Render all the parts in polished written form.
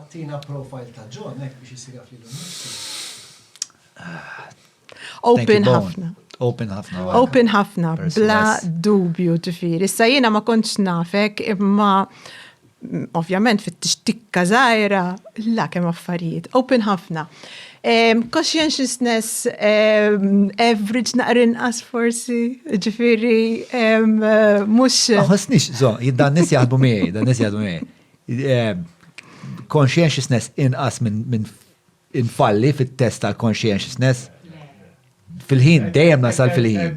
Tina profile ta' John, nek biex jisiraf li l-nifsi. Open ħafna. Open ħafna. Open ħafna, bla dubju ġifiri. Issa jiena ma kontx nafek, imma ovvjament fit-tixtikka zaħira, la kemm affarijiet. Open ħafna. Conscientiousness, average naqrin as forsi, ġifiri, mux. Għasnix, dan nis jaħdmu miegħi. Conscientiousness inqas minn infalli fit-test tal-conscientiousness. Fil-ħin, dejjem nasal fil-ħin.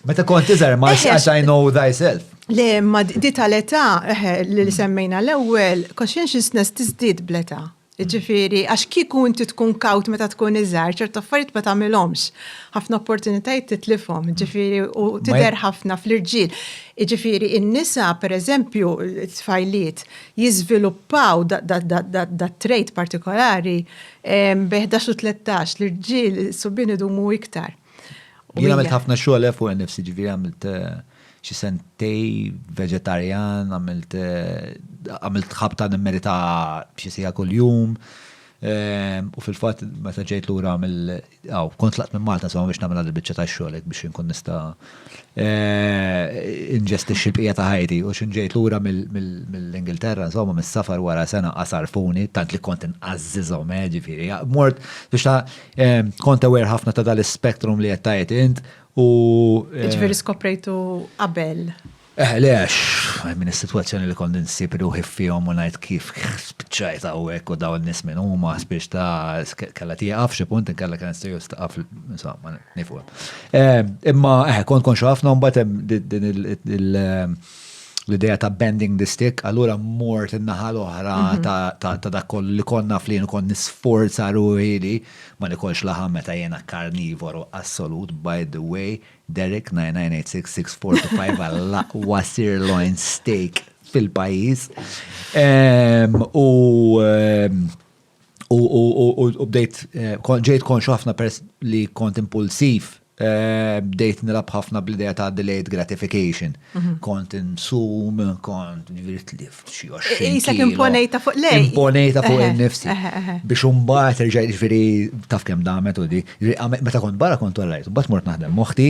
Meta kont iżar, ma as I know thyself. Le, ma di tal-età li semmejna l-ewwel, conscientiousness tiżdied bl-età. Ġifiri, għax kiku inti tkun kaut meta tkun iżgħar, ċertu affarijiet ma tagħmilhomx. Ħafna opportunitajiet titlifhom, ġifiri, u tidher ħafna fl-irġiel. Ġifiri, in-nisa, pereżempju, t-tfajliet, jiżviluppaw da trait partikolari bi 11 u 13, l-irġiel subien idumu iktar. Jien għamilt ħafna xogħol fuq innifsi, ġifieri għamilt xi sentej veġetarjan, għamilt ħabta nimmerita xi sija kuljum. U fil-fatt meta ġejt lura kont tlaqt minn Malta biex nagħmel għal il-biċċa tax-xogħol biex inkun nista' inġestixxi l-bqija ta' ħajti u x'inġejt lura mill-Ingilterra insomma mis-safar wara sena qasarfuni tant li kont inqażżiżhom ġifieri. Mort biex kont aware ħafna ta' dal-spektrum li qed tajt int u ġifieri skoprejtu qabel. Lex, minn is-sitwazzjoni li kont insib ruħi fihom u ngħid kif spiċċajt hawnhekk u dawn nies minn huma spiex ta' kellha tieqaf xi punt inkella kien se jistaqaf insomma nifhem. Imma kont konxu ħafna mbagħad hemm din l-idea ta' bending the stick, allura mort in-naħa l-oħra ta' dak kollu li konna flin u kon nisforza ruħi li ma nikolx laħam meta jiena karnivoru assolut, by the way, Derek 9986-6425 għall-aqwa sirloin steak fil-pajis. U bdejt, ġejt konxu ħafna li kont impulsiv, bdejt nilab ħafna bl-idea ta' delayed gratification. Kont insum, kont lift xi 20 Isak imponejta fuq lej. Imponejta fuq il-nifsi. Biex imbagħad terġa' ġifieri taf kemm da metodi. Meta kont barra kont orrajt, mbagħad mort naħdem moħħti,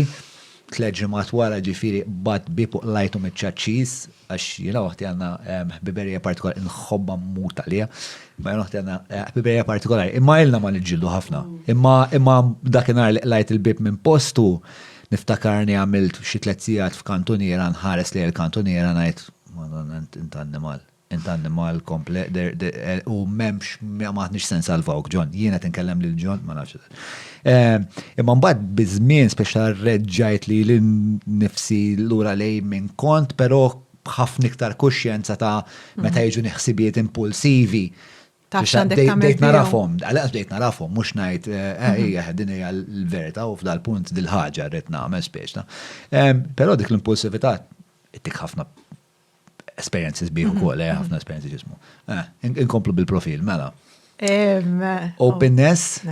3 ġimgħat wara ġifieri bad bipu lajtu miċ-ċaċċis għax jiena waħti għandna ħbiberija partikolari nħobba mmut għalija. Ma waħti għandna ħbiberija partikolari. Imma ilna ma niġġieldu ħafna. Imma dakinhar li lajt il-bib minn postu niftakarni għamilt xi 3 sigħat f'kantuniera nħares li l-kantuniera ngħid Madonna int annimal komplet u m'hemmx m'aħniex se nsalvawk John. Jiena tinkellem lil John ma nafx. Imma mbagħad biżmien speċjal reġġajt li l-nifsi lura lej minn kont, però b'ħafna iktar kuxjenza ta' meta jiġu ħsibijiet impulsivi. Dejt narafhom, għalaqs dejt narafhom, mhux ngħid din hija l-verità u f'dal punt dil-ħaġa rrid nagħmel speċta. Però dik l-impulsività ittik ħafna experiences bieħu kol, ħafna experiences ġismu. Inkomplu bil-profil, mela. Openness,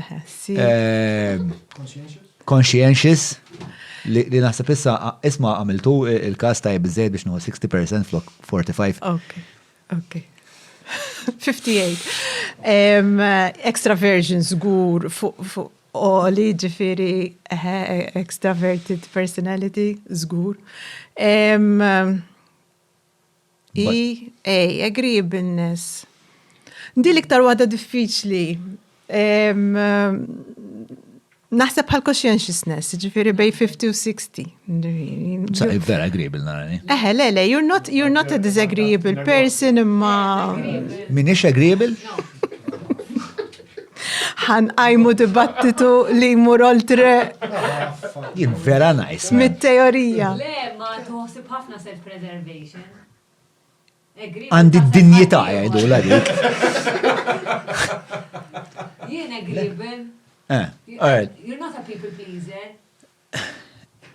conscientious, li naħseb issa isma għamiltu il-kas tajb bizzejt biex nuħu 60% flok 45. Okay. 58. Extraversion żgur fuq li ġifieri extraverted personality żgur. Agreeableness. Ndi l-iktar waħda diffiċli. Naħseb bħal conscientiousness, ġifieri bej 50 u 60. Vera agreeable narani. Le, you're not a disagreeable person imma. Minix agreeable? Għajmu dibattitu li jmur oltre. Jien vera nice. Mit-teorija. Le, ma tħossib ħafna self-preservation. Għandi d-dinjità jgħidu l-għadik. Jien agreeable. You're not a people pleaser.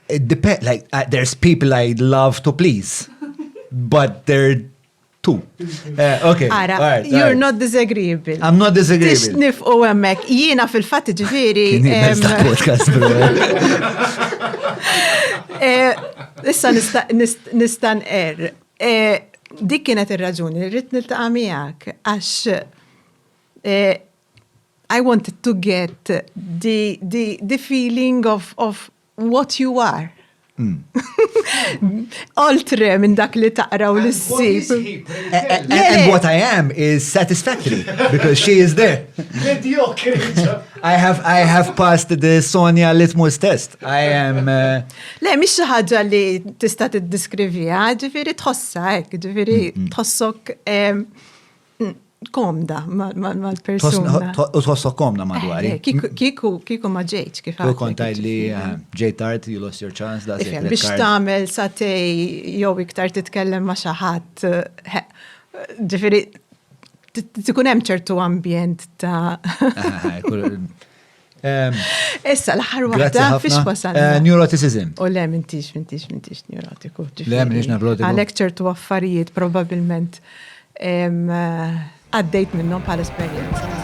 It depends, there's people I love to please, but they're two. Okay. Ara, you're not disagreeable. I'm not disagreeable. Tixnif u għemmek, jiena fil-fat ġifiri. podcast, bro. Issa nistan dik kienet ir-raġuni, rrid niltaqa' miegħek għax I wanted to get the feeling of what you are. Oltre minn dak li taqra u l-sib. And what I am is satisfactory because she is there. I have passed the Sonia litmus test. I am... Le, mhix xi ħaġa li tista' tiddiskrivija, ġifieri tħossha hekk, ġifieri tħossok komda mal-persuna. U tħossok komda madwari. Kiku ma ġejtx kif Tu kontaj li ġejt tard, you lost your chance, that's it. Biex tagħmel satej jew iktar titkellem ma' xi ħadd. Ġifieri tkun hemm ċertu ambjent ta' Issa l-aħħar waħda fiex wasalna. Neuroticism. U le mintix neurotiku. Le minix neurotiku. Għalhekk ċertu affarijiet probabbilment għaddejt minnhom bħala esperjenza.